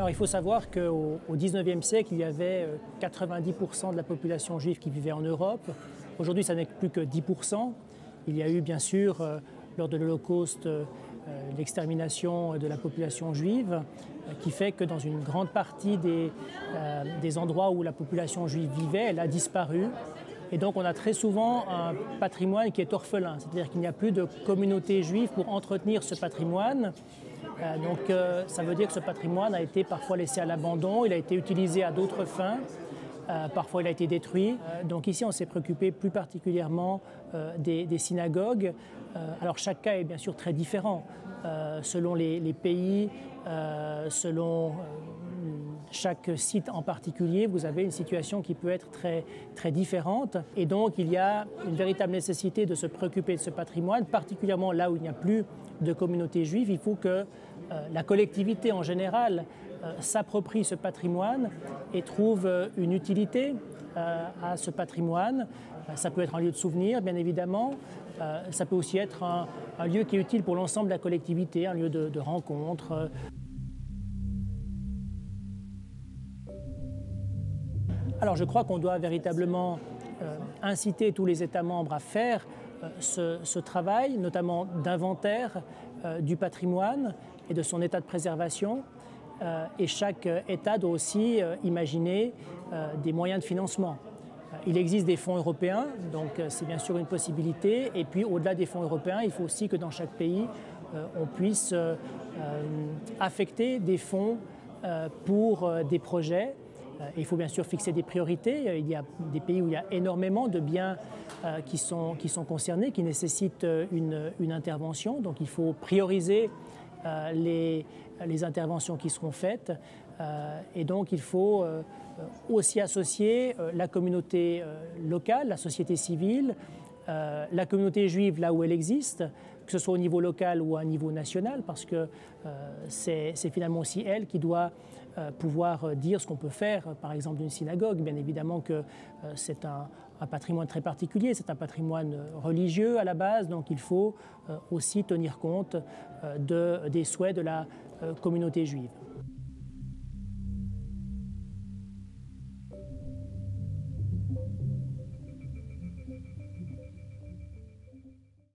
Alors il faut savoir qu'au XIXe siècle, il y avait 90% de la population juive qui vivait en Europe. Aujourd'hui, ça n'est plus que 10%. Il y a eu bien sûr, lors de l'Holocauste, l'extermination de la population juive, qui fait que dans une grande partie des endroits où la population juive vivait, elle a disparu. Et donc on a très souvent un patrimoine qui est orphelin, c'est-à-dire qu'il n'y a plus de communauté juive pour entretenir ce patrimoine. Ça veut dire que ce patrimoine a été parfois laissé à l'abandon, il a été utilisé à d'autres fins, parfois il a été détruit. Donc ici on s'est préoccupé plus particulièrement des synagogues. Alors chaque cas est bien sûr très différent, selon les pays, selon chaque site en particulier, vous avez une situation qui peut être très, très différente. Et donc, il y a une véritable nécessité de se préoccuper de ce patrimoine, particulièrement là où il n'y a plus de communauté juive. Il faut que la collectivité en général s'approprie ce patrimoine et trouve une utilité à ce patrimoine. Ça peut être un lieu de souvenir, bien évidemment. Ça peut aussi être un lieu qui est utile pour l'ensemble de la collectivité, un lieu de rencontre. Alors je crois qu'on doit véritablement inciter tous les États membres à faire ce travail, notamment d'inventaire du patrimoine et de son état de préservation. Et chaque État doit aussi imaginer des moyens de financement. Il existe des fonds européens, donc c'est bien sûr une possibilité. Et puis au-delà des fonds européens, il faut aussi que dans chaque pays, on puisse affecter des fonds pour des projets. Il faut bien sûr fixer des priorités. Il y a des pays où il y a énormément de biens qui sont concernés, qui nécessitent une intervention. Donc il faut prioriser les interventions qui seront faites. Et donc il faut aussi associer la communauté locale, la société civile, la communauté juive là où elle existe, que ce soit au niveau local ou à un niveau national, parce que c'est finalement aussi elle qui doit pouvoir dire ce qu'on peut faire, par exemple d'une synagogue. Bien évidemment que c'est un patrimoine très particulier, c'est un patrimoine religieux à la base, donc il faut aussi tenir compte des souhaits de la communauté juive.